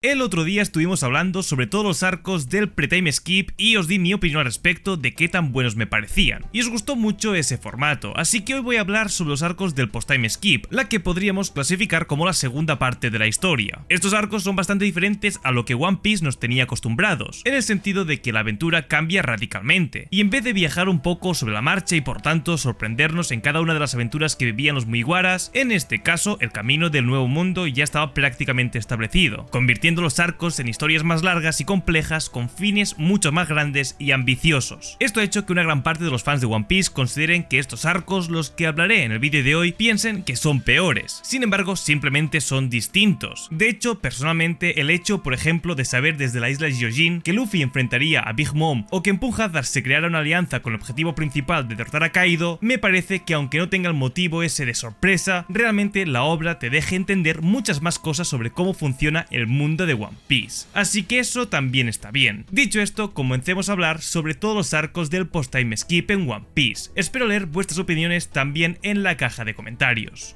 El otro día estuvimos hablando sobre todos los arcos del pre-time skip y os di mi opinión al respecto de qué tan buenos me parecían, y os gustó mucho ese formato, así que hoy voy a hablar sobre los arcos del post-time skip, la que podríamos clasificar como la segunda parte de la historia. Estos arcos son bastante diferentes a lo que One Piece nos tenía acostumbrados, en el sentido de que la aventura cambia radicalmente, y en vez de viajar un poco sobre la marcha y por tanto sorprendernos en cada una de las aventuras que vivían los Mugiwaras, en este caso el camino del nuevo mundo ya estaba prácticamente establecido, convirtiendo los arcos en historias más largas y complejas con fines mucho más grandes y ambiciosos. Esto ha hecho que una gran parte de los fans de One Piece consideren que estos arcos, los que hablaré en el vídeo de hoy, piensen que son peores. Sin embargo, simplemente son distintos. De hecho, personalmente, el hecho, por ejemplo, de saber desde la isla Gyojin que Luffy enfrentaría a Big Mom o que en Punjadar se creara una alianza con el objetivo principal de derrotar a Kaido, me parece que aunque no tenga el motivo ese de sorpresa, realmente la obra te deja entender muchas más cosas sobre cómo funciona el mundo de One Piece. Así que eso también está bien. Dicho esto, comencemos a hablar sobre todos los arcos del post-time skip en One Piece. Espero leer vuestras opiniones también en la caja de comentarios.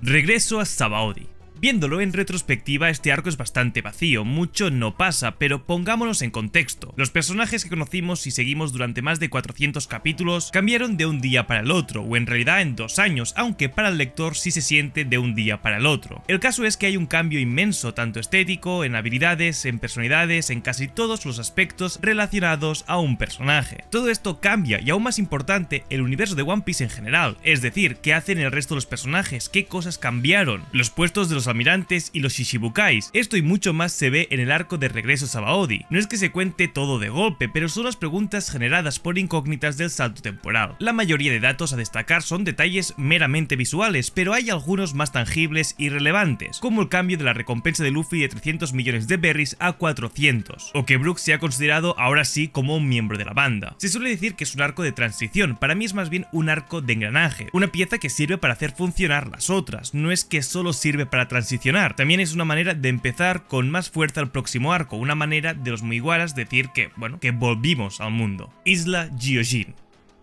Regreso a Sabaody. Viéndolo en retrospectiva, este arco es bastante vacío, mucho no pasa, pero pongámonos en contexto. Los personajes que conocimos y seguimos durante más de 400 capítulos cambiaron de un día para el otro, o en realidad en 2 años, aunque para el lector sí se siente de un día para el otro. El caso es que hay un cambio inmenso, tanto estético, en habilidades, en personalidades, en casi todos los aspectos relacionados a un personaje. Todo esto cambia, y aún más importante, el universo de One Piece en general, es decir, qué hacen el resto de los personajes, qué cosas cambiaron, los puestos de los almirantes y los Shishibukais. Esto y mucho más se ve en el arco de regreso a Sabaody. No es que se cuente todo de golpe, pero son las preguntas generadas por incógnitas del salto temporal. La mayoría de datos a destacar son detalles meramente visuales, pero hay algunos más tangibles y relevantes, como el cambio de la recompensa de Luffy de 300 millones de berries a 400, o que Brook sea considerado ahora sí como un miembro de la banda. Se suele decir que es un arco de transición, para mí es más bien un arco de engranaje, una pieza que sirve para hacer funcionar las otras, no es que solo sirve para transicionar, también es una manera de empezar con más fuerza el próximo arco, una manera de los Mugiwaras decir que, bueno, que volvimos al mundo. Isla Gyojin.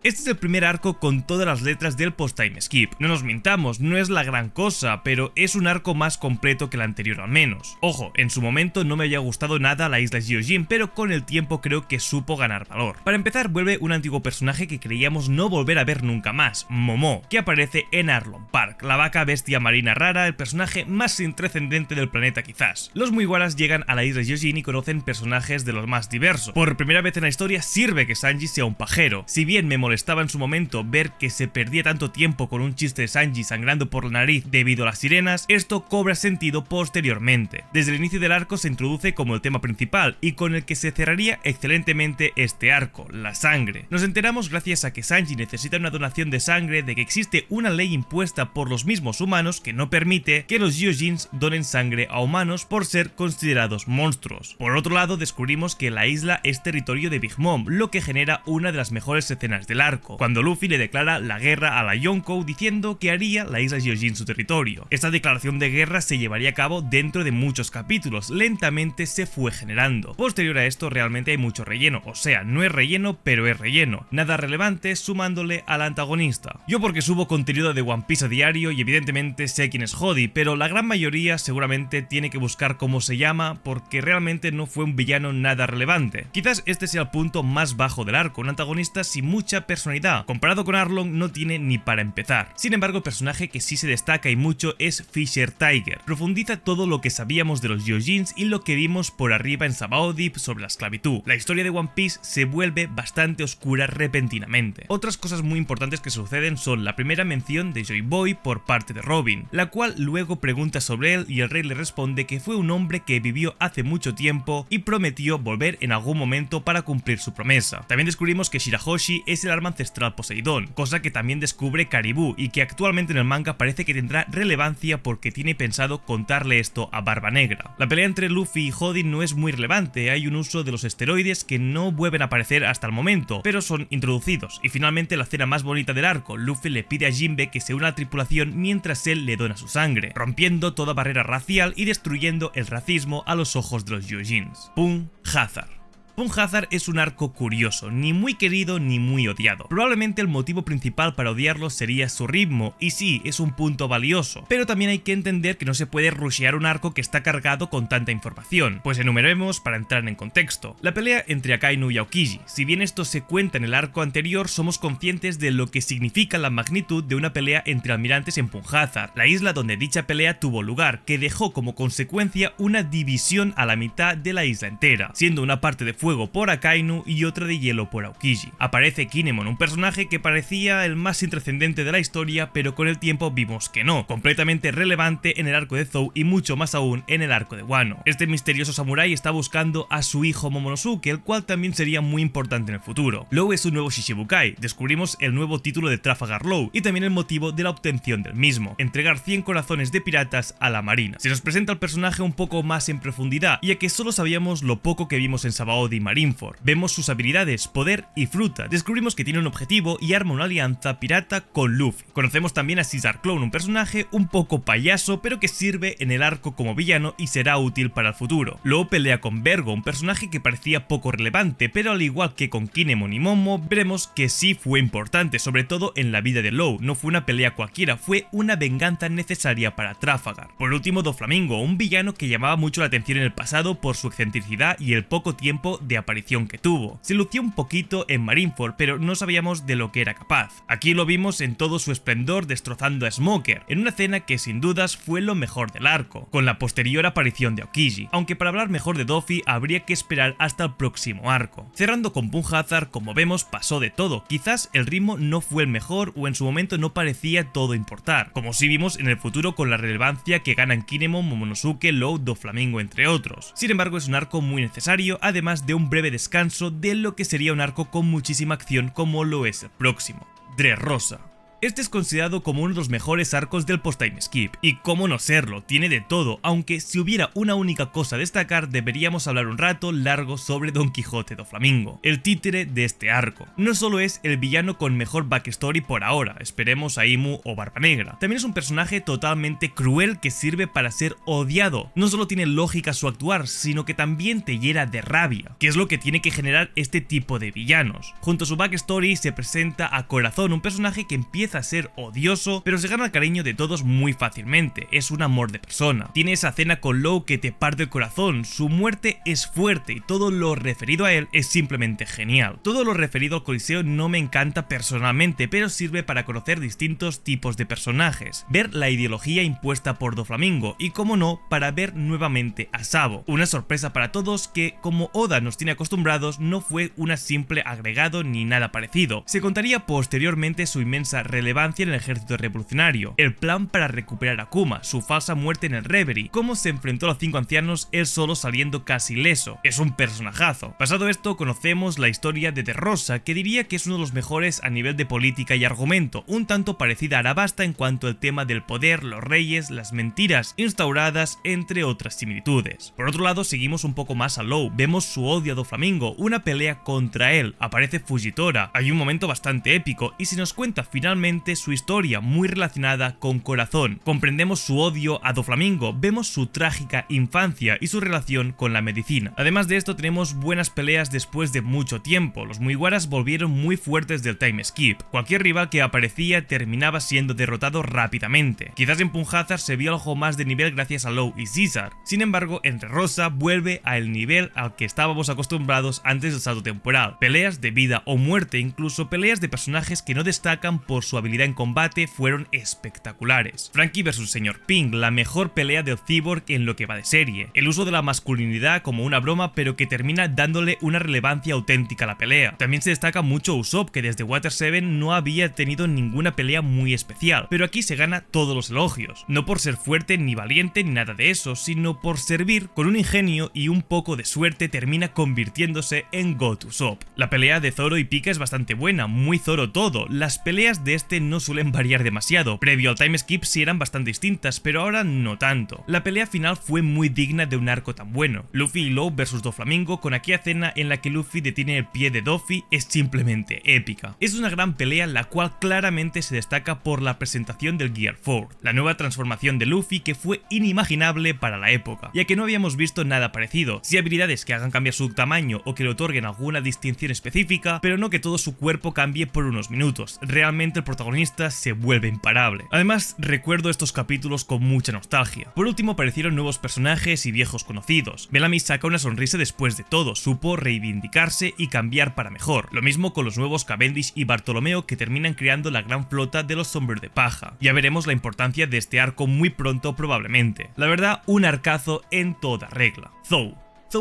Este es el primer arco con todas las letras del post-time skip. No nos mintamos, no es la gran cosa, pero es un arco más completo que el anterior al menos. Ojo, en su momento no me había gustado nada la isla Gyojin, pero con el tiempo creo que supo ganar valor. Para empezar, vuelve un antiguo personaje que creíamos no volver a ver nunca más, Momo, que aparece en Arlong Park, la vaca bestia marina rara, el personaje más intrascendente del planeta quizás. Los Mugiwaras llegan a la isla Gyojin y conocen personajes de los más diversos. Por primera vez en la historia sirve que Sanji sea un pajero. Si bien me molestaba en su momento ver que se perdía tanto tiempo con un chiste de Sanji sangrando por la nariz debido a las sirenas, esto cobra sentido posteriormente. Desde el inicio del arco se introduce como el tema principal y con el que se cerraría excelentemente este arco, la sangre. Nos enteramos gracias a que Sanji necesita una donación de sangre, de que existe una ley impuesta por los mismos humanos que no permite que los Gyojins donen sangre a humanos por ser considerados monstruos. Por otro lado, descubrimos que la isla es territorio de Big Mom, lo que genera una de las mejores escenas del arco, cuando Luffy le declara la guerra a la Yonkou diciendo que haría la isla Gyojin su territorio. Esta declaración de guerra se llevaría a cabo dentro de muchos capítulos, lentamente se fue generando. Posterior a esto realmente hay mucho relleno, o sea, no es relleno pero es relleno, nada relevante sumándole al antagonista. Yo porque subo contenido de One Piece a diario y evidentemente sé quién es Hody, pero la gran mayoría seguramente tiene que buscar cómo se llama porque realmente no fue un villano nada relevante. Quizás este sea el punto más bajo del arco, un antagonista sin mucha personalidad. Comparado con Arlong no tiene ni para empezar. Sin embargo, el personaje que sí se destaca y mucho es Fisher Tiger. Profundiza todo lo que sabíamos de los Gyojins y lo que vimos por arriba en Sabaody sobre la esclavitud. La historia de One Piece se vuelve bastante oscura repentinamente. Otras cosas muy importantes que suceden son la primera mención de Joy Boy por parte de Robin, la cual luego pregunta sobre él y el rey le responde que fue un hombre que vivió hace mucho tiempo y prometió volver en algún momento para cumplir su promesa. También descubrimos que Shirahoshi es el arma ancestral Poseidón, cosa que también descubre Caribou y que actualmente en el manga parece que tendrá relevancia porque tiene pensado contarle esto a Barba Negra. La pelea entre Luffy y Hody no es muy relevante, hay un uso de los esteroides que no vuelven a aparecer hasta el momento, pero son introducidos, y finalmente la escena más bonita del arco, Luffy le pide a Jinbe que se una a la tripulación mientras él le dona su sangre, rompiendo toda barrera racial y destruyendo el racismo a los ojos de los Gyojins. Punjadar. Punjazar es un arco curioso, ni muy querido ni muy odiado. Probablemente el motivo principal para odiarlo sería su ritmo, y sí, es un punto valioso, pero también hay que entender que no se puede rushear un arco que está cargado con tanta información, pues enumeremos para entrar en contexto. La pelea entre Akainu y Aokiji. Si bien esto se cuenta en el arco anterior, somos conscientes de lo que significa la magnitud de una pelea entre almirantes en Punjazar, la isla donde dicha pelea tuvo lugar, que dejó como consecuencia una división a la mitad de la isla entera, siendo una parte de fuego por Akainu y otra de hielo por Aokiji. Aparece Kinemon, un personaje que parecía el más intrascendente de la historia, pero con el tiempo vimos que no, completamente relevante en el arco de Zou y mucho más aún en el arco de Wano. Este misterioso samurái está buscando a su hijo Momonosuke, el cual también sería muy importante en el futuro. Law es un nuevo Shishibukai, descubrimos el nuevo título de Trafalgar Law y también el motivo de la obtención del mismo, entregar 100 corazones de piratas a la marina. Se nos presenta al personaje un poco más en profundidad, ya que solo sabíamos lo poco que vimos en Sabaody y Marineford. Vemos sus habilidades, poder y fruta, descubrimos que tiene un objetivo y arma una alianza pirata con Luffy. Conocemos también a Caesar Clone, un personaje un poco payaso, pero que sirve en el arco como villano y será útil para el futuro. Luego pelea con Vergo, un personaje que parecía poco relevante, pero al igual que con Kinemon y Momo, veremos que sí fue importante, sobre todo en la vida de Law. No fue una pelea cualquiera, fue una venganza necesaria para Trafalgar. Por último, Doflamingo, un villano que llamaba mucho la atención en el pasado por su excentricidad y el poco tiempo de aparición que tuvo. Se lució un poquito en Marineford, pero no sabíamos de lo que era capaz. Aquí lo vimos en todo su esplendor destrozando a Smoker, en una escena que sin dudas fue lo mejor del arco, con la posterior aparición de Aokiji, aunque para hablar mejor de Doffy habría que esperar hasta el próximo arco. Cerrando con Punjazar, como vemos pasó de todo, quizás el ritmo no fue el mejor o en su momento no parecía todo importar, como sí vimos en el futuro con la relevancia que ganan Kinemon, Momonosuke, Law, Doflamingo entre otros. Sin embargo es un arco muy necesario, además de un breve descanso de lo que sería un arco con muchísima acción como lo es el próximo, Dressrosa. Este es considerado como uno de los mejores arcos del post-time skip, y cómo no serlo, tiene de todo, aunque si hubiera una única cosa a destacar deberíamos hablar un rato largo sobre Don Quijote Doflamingo, el títere de este arco. No solo es el villano con mejor backstory por ahora, esperemos a Imu o Barba Negra, también es un personaje totalmente cruel que sirve para ser odiado. No solo tiene lógica su actuar, sino que también te hiera de rabia, que es lo que tiene que generar este tipo de villanos. Junto a su backstory se presenta a Corazón, un personaje que empieza a ser odioso, pero se gana el cariño de todos muy fácilmente, es un amor de persona. Tiene esa cena con Law que te parte el corazón, su muerte es fuerte y todo lo referido a él es simplemente genial. Todo lo referido al Coliseo no me encanta personalmente, pero sirve para conocer distintos tipos de personajes, ver la ideología impuesta por Doflamingo y, como no, para ver nuevamente a Sabo. Una sorpresa para todos que, como Oda nos tiene acostumbrados, no fue una simple agregado ni nada parecido. Se contaría posteriormente su inmensa relevancia en el ejército revolucionario, el plan para recuperar a Kuma, su falsa muerte en el Reverie, cómo se enfrentó a los 5 ancianos él solo saliendo casi ileso. Es un personajazo. Pasado esto, conocemos la historia de Dressrosa, que diría que es uno de los mejores a nivel de política y argumento, un tanto parecida a Arabasta en cuanto al tema del poder, los reyes, las mentiras instauradas, entre otras similitudes. Por otro lado, seguimos un poco más a Law, vemos su odio a Doflamingo, una pelea contra él, aparece Fujitora, hay un momento bastante épico y se nos cuenta finalmente su historia muy relacionada con Corazón. Comprendemos su odio a Doflamingo, vemos su trágica infancia y su relación con la medicina. Además de esto tenemos buenas peleas después de mucho tiempo, los Mugiwaras volvieron muy fuertes del time skip, cualquier rival que aparecía terminaba siendo derrotado rápidamente. Quizás en Punjazar se vio algo más de nivel gracias a Law y Caesar, sin embargo en Dressrosa vuelve al nivel al que estábamos acostumbrados antes del salto temporal, peleas de vida o muerte, incluso peleas de personajes que no destacan por su habilidad en combate fueron espectaculares. Franky vs Sr. Pink, la mejor pelea del Cyborg en lo que va de serie. El uso de la masculinidad como una broma, pero que termina dándole una relevancia auténtica a la pelea. También se destaca mucho Usopp, que desde Water 7 no había tenido ninguna pelea muy especial, pero aquí se gana todos los elogios. No por ser fuerte ni valiente ni nada de eso, sino por servir con un ingenio y un poco de suerte termina convirtiéndose en GOAT Usopp. La pelea de Zoro y Pika es bastante buena, muy Zoro todo. Las peleas de este este no suelen variar demasiado. Previo al time skip sí eran bastante distintas, pero ahora no tanto. La pelea final fue muy digna de un arco tan bueno. Luffy y Law vs Doflamingo, con aquella escena en la que Luffy detiene el pie de Doffy, es simplemente épica. Es una gran pelea la cual claramente se destaca por la presentación del Gear 4, la nueva transformación de Luffy que fue inimaginable para la época, ya que no habíamos visto nada parecido. Sí habilidades que hagan cambiar su tamaño o que le otorguen alguna distinción específica, pero no que todo su cuerpo cambie por unos minutos. Realmente el protagonista se vuelve imparable. Además, recuerdo estos capítulos con mucha nostalgia. Por último, aparecieron nuevos personajes y viejos conocidos. Bellamy saca una sonrisa después de todo, supo reivindicarse y cambiar para mejor. Lo mismo con los nuevos Cavendish y Bartolomeo, que terminan creando la gran flota de los sombreros de paja. Ya veremos la importancia de este arco muy pronto probablemente. La verdad, un arcazo en toda regla. Zou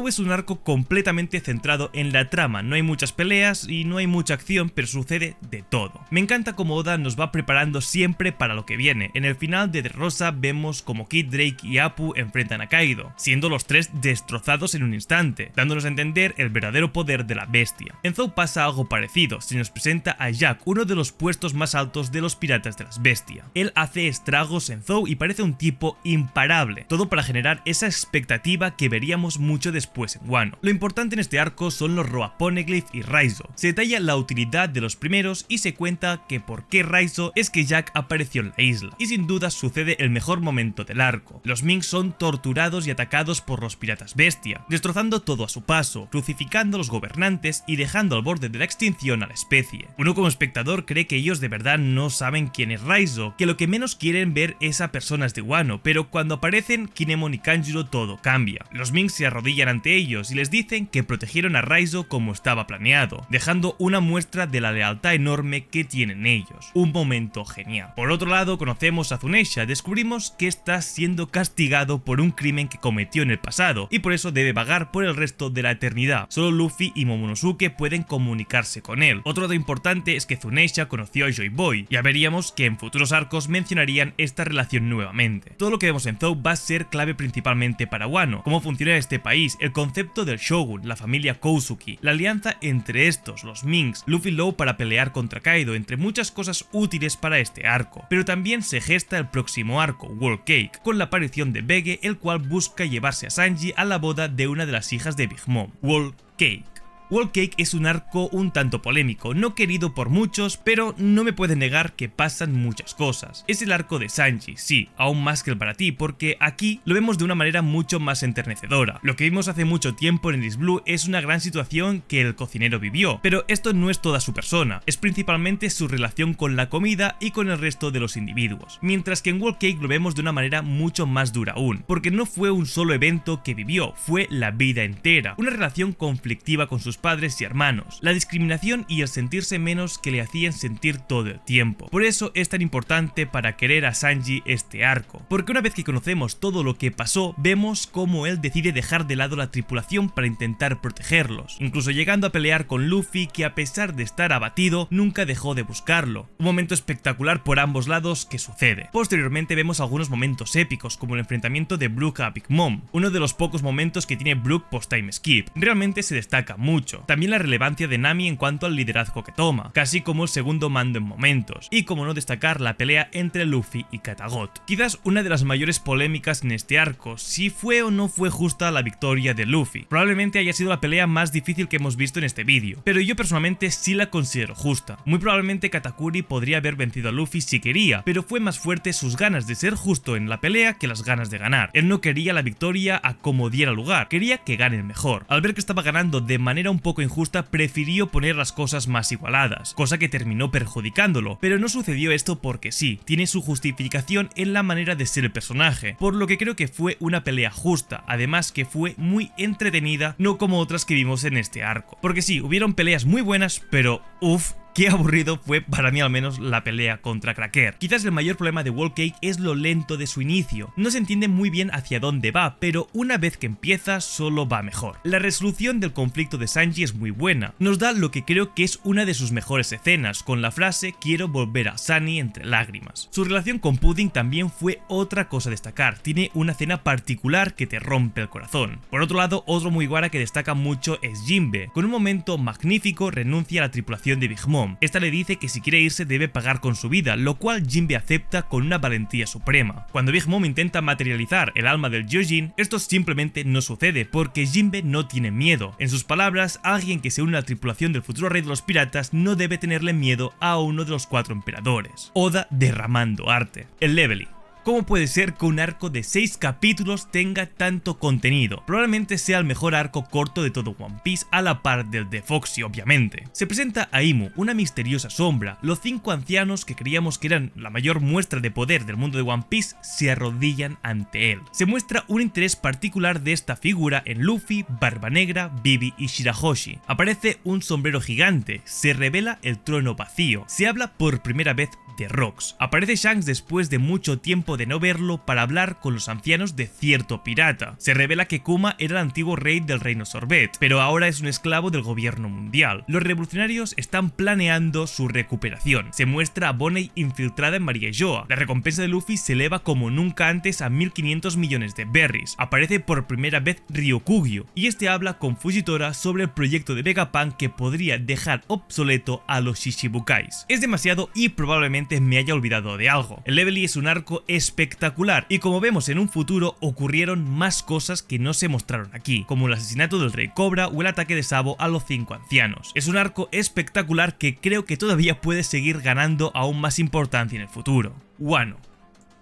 es un arco completamente centrado en la trama, no hay muchas peleas y no hay mucha acción, pero sucede de todo. Me encanta cómo Oda nos va preparando siempre para lo que viene. En el final de Dressrosa vemos como Kid, Drake y Apu enfrentan a Kaido, siendo los tres destrozados en un instante, dándonos a entender el verdadero poder de la bestia. En Zou pasa algo parecido, se nos presenta a Jack, uno de los puestos más altos de los piratas de las bestias. Él hace estragos en Zou y parece un tipo imparable, todo para generar esa expectativa que veríamos mucho después en Wano. Lo importante en este arco son los Roa Poneglyph y Raizo. Se detalla la utilidad de los primeros y se cuenta que por qué Raizo es que Jack apareció en la isla. Y sin duda sucede el mejor momento del arco. Los Minks son torturados y atacados por los piratas bestia, destrozando todo a su paso, crucificando a los gobernantes y dejando al borde de la extinción a la especie. Uno como espectador cree que ellos de verdad no saben quién es Raizo, que lo que menos quieren ver es a personas de Wano, pero cuando aparecen Kinemon y Kanjuro todo cambia. Los Minks se arrodillan ante ellos y les dicen que protegieron a Raizo como estaba planeado, dejando una muestra de la lealtad enorme que tienen ellos. Un momento genial. Por otro lado, conocemos a Zunisha, descubrimos que está siendo castigado por un crimen que cometió en el pasado y por eso debe vagar por el resto de la eternidad. Solo Luffy y Momonosuke pueden comunicarse con él. Otro dato importante es que Zunisha conoció a Joy Boy. Ya veríamos que en futuros arcos mencionarían esta relación nuevamente. Todo lo que vemos en Zou va a ser clave principalmente para Wano, cómo funciona este país, el concepto del Shogun, la familia Kozuki, la alianza entre estos, los Minks, Luffy y Law para pelear contra Kaido, entre muchas cosas útiles para este arco. Pero también se gesta el próximo arco, Whole Cake, con la aparición de Bege, el cual busca llevarse a Sanji a la boda de una de las hijas de Big Mom. Whole Cake. Whole Cake es un arco un tanto polémico, no querido por muchos, pero no me pueden negar que pasan muchas cosas. Es el arco de Sanji, sí, aún más que el para ti, porque aquí lo vemos de una manera mucho más enternecedora. Lo que vimos hace mucho tiempo en East Blue es una gran situación que el cocinero vivió, pero esto no es toda su persona, es principalmente su relación con la comida y con el resto de los individuos. Mientras que en Whole Cake lo vemos de una manera mucho más dura aún, porque no fue un solo evento que vivió, fue la vida entera, una relación conflictiva con sus padres y hermanos, la discriminación y el sentirse menos que le hacían sentir todo el tiempo. Por eso es tan importante para querer a Sanji este arco, porque una vez que conocemos todo lo que pasó, vemos cómo él decide dejar de lado la tripulación para intentar protegerlos, incluso llegando a pelear con Luffy, que a pesar de estar abatido, nunca dejó de buscarlo. Un momento espectacular por ambos lados que sucede. Posteriormente vemos algunos momentos épicos, como el enfrentamiento de Brook a Big Mom, uno de los pocos momentos que tiene Brook post time skip. Realmente se destaca mucho. También la relevancia de Nami en cuanto al liderazgo que toma, casi como el segundo mando en momentos, y como no destacar la pelea entre Luffy y Katagot. Quizás una de las mayores polémicas en este arco, si fue o no fue justa la victoria de Luffy. Probablemente haya sido la pelea más difícil que hemos visto en este vídeo, pero yo personalmente sí la considero justa. Muy probablemente Katakuri podría haber vencido a Luffy si quería, pero fue más fuerte sus ganas de ser justo en la pelea que las ganas de ganar. Él no quería la victoria a como diera lugar, quería que gane el mejor. Al ver que estaba ganando de manera un poco injusta, prefirió poner las cosas más igualadas, cosa que terminó perjudicándolo, pero no sucedió esto porque sí, tiene su justificación en la manera de ser el personaje, por lo que creo que fue una pelea justa, además que fue muy entretenida, no como otras que vimos en este arco, porque sí, hubieron peleas muy buenas, pero uff, qué aburrido fue para mí al menos la pelea contra Cracker. Quizás el mayor problema de Whole Cake es lo lento de su inicio. No se entiende muy bien hacia dónde va, pero una vez que empieza solo va mejor. La resolución del conflicto de Sanji es muy buena. Nos da lo que creo que es una de sus mejores escenas, con la frase "quiero volver a Sunny" entre lágrimas. Su relación con Pudding también fue otra cosa a destacar. Tiene una escena particular que te rompe el corazón. Por otro lado, otro muy guara que destaca mucho es Jinbe. Con un momento magnífico renuncia a la tripulación de Big Mom, Mom. Esta le dice que si quiere irse debe pagar con su vida, lo cual Jinbe acepta con una valentía suprema. Cuando Big Mom intenta materializar el alma del Gyojin, esto simplemente no sucede porque Jinbe no tiene miedo. En sus palabras, alguien que se une a la tripulación del futuro rey de los piratas no debe tenerle miedo a uno de los 4 emperadores. Oda derramando arte. El Leveling. ¿Cómo puede ser que un arco de 6 capítulos tenga tanto contenido? Probablemente sea el mejor arco corto de todo One Piece, a la par del de Foxy, obviamente. Se presenta a Imu, una misteriosa sombra. Los 5 ancianos que creíamos que eran la mayor muestra de poder del mundo de One Piece se arrodillan ante él. Se muestra un interés particular de esta figura en Luffy, Barba Negra, Vivi y Shirahoshi. Aparece un sombrero gigante, se revela el trono vacío, se habla por primera vez de Rocks. Aparece Shanks después de mucho tiempo de no verlo para hablar con los ancianos de cierto pirata. Se revela que Kuma era el antiguo rey del reino Sorbet, pero ahora es un esclavo del gobierno mundial. Los revolucionarios están planeando su recuperación. Se muestra a Bonnie infiltrada en Maria Joa. La recompensa de Luffy se eleva como nunca antes a 1500 millones de berries. Aparece por primera vez Ryokugyo, y este habla con Fujitora sobre el proyecto de Vegapunk que podría dejar obsoleto a los Shichibukais. Es demasiado y probablemente me haya olvidado de algo. El Leveling es un arco espectacular y como vemos en un futuro ocurrieron más cosas que no se mostraron aquí, como el asesinato del Rey Cobra o el ataque de Sabo a los 5 ancianos. Es un arco espectacular que creo que todavía puede seguir ganando aún más importancia en el futuro. Wano.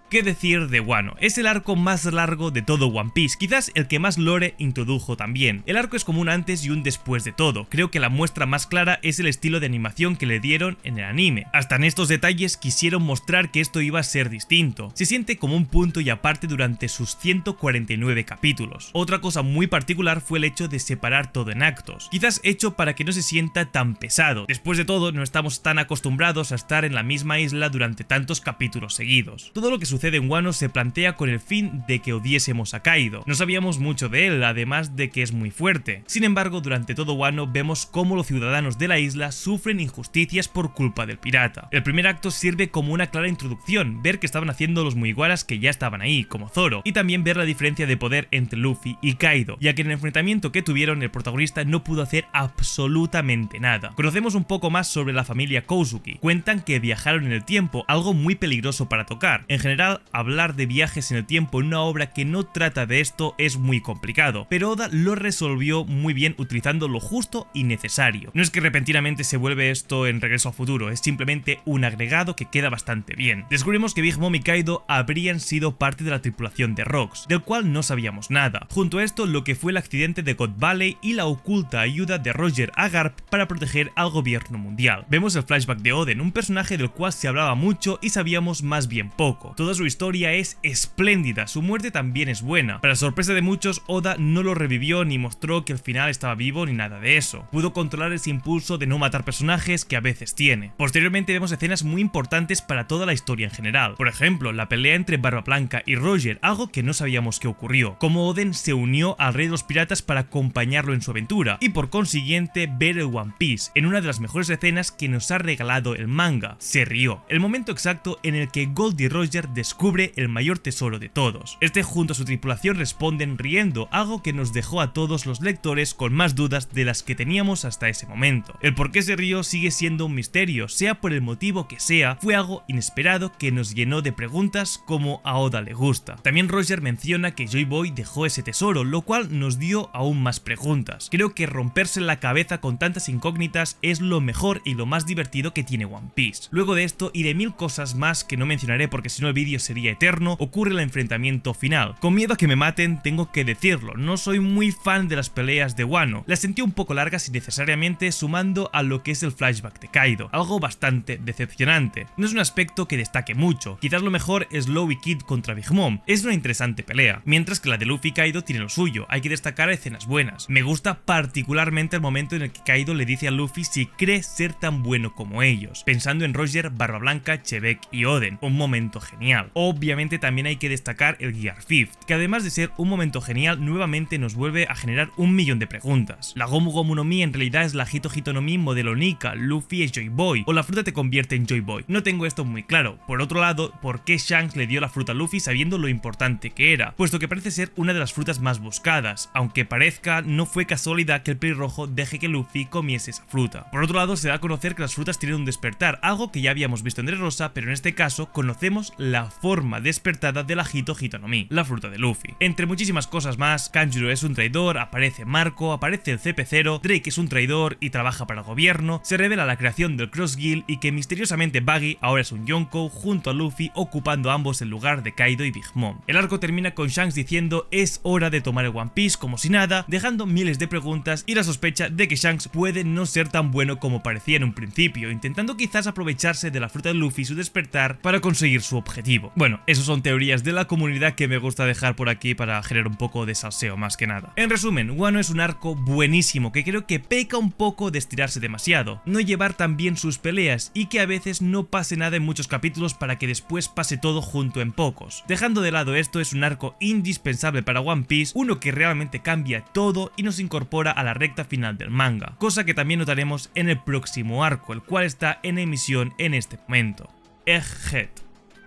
¿Qué decir de Wano? Es el arco más largo de todo One Piece, quizás el que más lore introdujo también. El arco es como un antes y un después de todo. Creo que la muestra más clara es el estilo de animación que le dieron en el anime. Hasta en estos detalles quisieron mostrar que esto iba a ser distinto. Se siente como un punto y aparte durante sus 149 capítulos. Otra cosa muy particular fue el hecho de separar todo en actos, quizás hecho para que no se sienta tan pesado. Después de todo, no estamos tan acostumbrados a estar en la misma isla durante tantos capítulos seguidos. Todo lo que sucede en Wano se plantea con el fin de que odiésemos a Kaido. No sabíamos mucho de él, además de que es muy fuerte. Sin embargo, durante todo Wano vemos cómo los ciudadanos de la isla sufren injusticias por culpa del pirata. El primer acto sirve como una clara introducción, ver que estaban haciendo los Mugiwaras que ya estaban ahí, como Zoro, y también ver la diferencia de poder entre Luffy y Kaido, ya que en el enfrentamiento que tuvieron el protagonista no pudo hacer absolutamente nada. Conocemos un poco más sobre la familia Kozuki. Cuentan que viajaron en el tiempo, algo muy peligroso para tocar. En general, hablar de viajes en el tiempo en una obra que no trata de esto es muy complicado, pero Oda lo resolvió muy bien utilizando lo justo y necesario. No es que repentinamente se vuelve esto en Regreso al Futuro, es simplemente un agregado que queda bastante bien. Descubrimos que Big Mom y Kaido habrían sido parte de la tripulación de Rocks, del cual no sabíamos nada. Junto a esto, lo que fue el accidente de God Valley y la oculta ayuda de Roger a Garp para proteger al gobierno mundial. Vemos el flashback de Oden, un personaje del cual se hablaba mucho y sabíamos más bien poco. Toda su historia es espléndida, su muerte también es buena. Para sorpresa de muchos, Oda no lo revivió ni mostró que el final estaba vivo ni nada de eso. Pudo controlar ese impulso de no matar personajes que a veces tiene. Posteriormente vemos escenas muy importantes para toda la historia en general. Por ejemplo, la pelea entre Barba Blanca y Roger, algo que no sabíamos que ocurrió. Como Oden se unió al rey de los piratas para acompañarlo en su aventura y por consiguiente ver el One Piece en una de las mejores escenas que nos ha regalado el manga. Se rió. El momento exacto en el que Goldie Roger descubre el mayor tesoro de todos. Este junto a su tripulación responden riendo, algo que nos dejó a todos los lectores con más dudas de las que teníamos hasta ese momento. El por qué se rió sigue siendo un misterio, sea por el motivo que sea, fue algo inesperado que nos llenó de preguntas como a Oda le gusta. También Roger menciona que Joy Boy dejó ese tesoro, lo cual nos dio aún más preguntas. Creo que romperse la cabeza con tantas incógnitas es lo mejor y lo más divertido que tiene One Piece. Luego de esto y de mil cosas más que no mencionaré porque si no el vídeo sería eterno, ocurre el enfrentamiento final. Con miedo a que me maten, tengo que decirlo, no soy muy fan de las peleas de Wano, las sentí un poco largas innecesariamente sumando a lo que es el flashback de Kaido, algo bastante decepcionante. No es un aspecto que destaque mucho, quizás lo mejor es Law y Kid contra Big Mom, es una interesante pelea, mientras que la de Luffy y Kaido tiene lo suyo, hay que destacar escenas buenas. Me gusta particularmente el momento en el que Kaido le dice a Luffy si cree ser tan bueno como ellos, pensando en Roger, Barba Blanca, Chebek y Oden, un momento genial. genial. Obviamente también hay que destacar el Gear 5, que además de ser un momento genial, nuevamente nos vuelve a generar un millón de preguntas. La Gomu Gomu no Mi en realidad es la Hito Hito no Mi modelo Nika, Luffy es Joy Boy, o la fruta te convierte en Joy Boy. No tengo esto muy claro. Por otro lado, ¿por qué Shanks le dio la fruta a Luffy sabiendo lo importante que era? Puesto que parece ser una de las frutas más buscadas, aunque parezca, no fue casualidad que el pelirrojo deje que Luffy comiese esa fruta. Por otro lado, se da a conocer que las frutas tienen un despertar, algo que ya habíamos visto en Dressrosa, pero en este caso conocemos la forma despertada de la Hito Hito no Mi, la fruta de Luffy. Entre muchísimas cosas más, Kanjuro es un traidor, aparece Marco, aparece el CP0, Drake es un traidor y trabaja para el gobierno, se revela la creación del Cross Guild y que misteriosamente Buggy ahora es un Yonko junto a Luffy, ocupando ambos el lugar de Kaido y Big Mom. El arco termina con Shanks diciendo es hora de tomar el One Piece como si nada, dejando miles de preguntas y la sospecha de que Shanks puede no ser tan bueno como parecía en un principio, intentando quizás aprovecharse de la fruta de Luffy y su despertar para conseguir su objetivo. Bueno, esas son teorías de la comunidad que me gusta dejar por aquí para generar un poco de salseo más que nada. En resumen, Wano es un arco buenísimo que creo que peca un poco de estirarse demasiado, no llevar tan bien sus peleas y que a veces no pase nada en muchos capítulos para que después pase todo junto en pocos. Dejando de lado esto, es un arco indispensable para One Piece, uno que realmente cambia todo y nos incorpora a la recta final del manga, cosa que también notaremos en el próximo arco, el cual está en emisión en este momento. Egghead.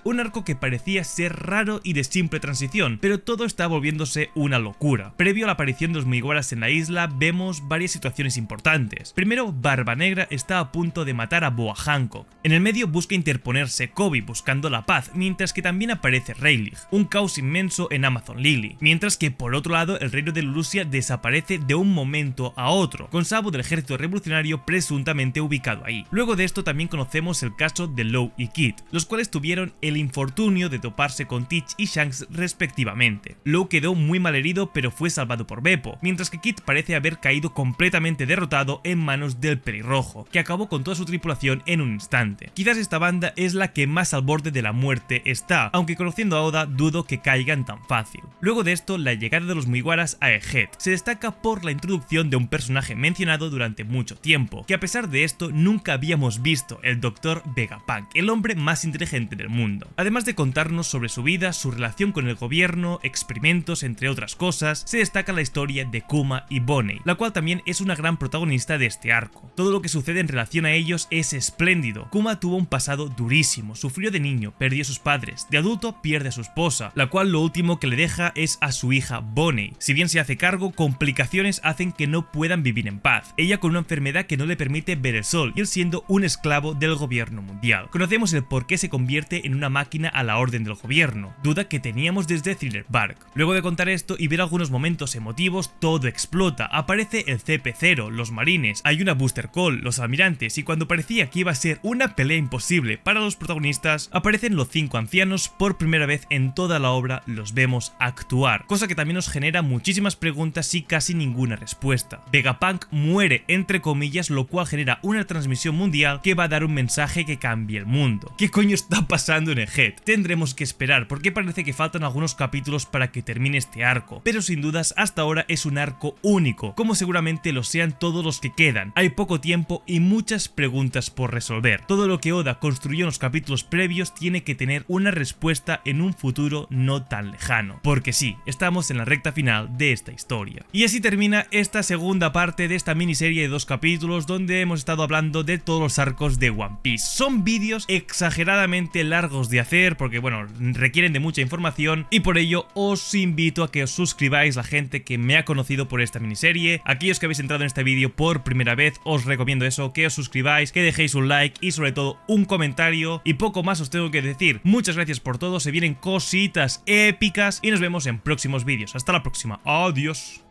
Un arco que parecía ser raro y de simple transición, pero todo está volviéndose una locura. Previo a la aparición de los Mugiwaras en la isla, vemos varias situaciones importantes. Primero, Barba Negra está a punto de matar a Boa Hancock. En el medio busca interponerse Kobe buscando la paz, mientras que también aparece Rayleigh. Un caos inmenso en Amazon Lily, mientras que por otro lado el reino de Lulusia desaparece de un momento a otro, con Sabo del ejército revolucionario presuntamente ubicado ahí. Luego de esto también conocemos el caso de Law y Kid, los cuales tuvieron el infortunio de toparse con Teach y Shanks respectivamente. Law quedó muy mal herido pero fue salvado por Beppo, mientras que Kid parece haber caído completamente derrotado en manos del pelirrojo, que acabó con toda su tripulación en un instante. Quizás esta banda es la que más al borde de la muerte está, aunque conociendo a Oda dudo que caigan tan fácil. Luego de esto, la llegada de los Mugiwaras a Egghead se destaca por la introducción de un personaje mencionado durante mucho tiempo, que a pesar de esto nunca habíamos visto, el Dr. Vegapunk, el hombre más inteligente del mundo. Además de contarnos sobre su vida, su relación con el gobierno, experimentos, entre otras cosas, se destaca la historia de Kuma y Bonney, la cual también es una gran protagonista de este arco. Todo lo que sucede en relación a ellos es espléndido. Kuma tuvo un pasado durísimo, sufrió de niño, perdió a sus padres, de adulto pierde a su esposa, la cual lo último que le deja es a su hija Bonney. Si bien se hace cargo, complicaciones hacen que no puedan vivir en paz, ella con una enfermedad que no le permite ver el sol y él siendo un esclavo del gobierno mundial. Conocemos el por qué se convierte en una máquina a la orden del gobierno, duda que teníamos desde Thriller Bark. Luego de contar esto y ver algunos momentos emotivos, todo explota, aparece el CP0, los marines, hay una booster call, los almirantes y cuando parecía que iba a ser una pelea imposible para los protagonistas, aparecen los 5 ancianos, por primera vez en toda la obra los vemos actuar, cosa que también nos genera muchísimas preguntas y casi ninguna respuesta. Vegapunk muere entre comillas, lo cual genera una transmisión mundial que va a dar un mensaje que cambie el mundo. ¿Qué coño está pasando en Egghead? Tendremos que esperar porque parece que faltan algunos capítulos para que termine este arco, pero sin dudas hasta ahora es un arco único, como seguramente lo sean todos los que quedan. Hay poco tiempo y muchas preguntas por resolver. Todo lo que Oda construyó en los capítulos previos tiene que tener una respuesta en un futuro no tan lejano, porque sí, estamos en la recta final de esta historia. Y así termina esta segunda parte de esta miniserie de 2 capítulos donde hemos estado hablando de todos los arcos de One Piece. Son vídeos exageradamente largos de hacer porque bueno, requieren de mucha información y por ello os invito a que os suscribáis, la gente que me ha conocido por esta miniserie. Aquellos que habéis entrado en este vídeo por primera vez, os recomiendo eso, que os suscribáis, que dejéis un like y sobre todo un comentario, y poco más os tengo que decir. Muchas gracias por todo, se vienen cositas épicas y nos vemos en próximos vídeos. Hasta la próxima, adiós.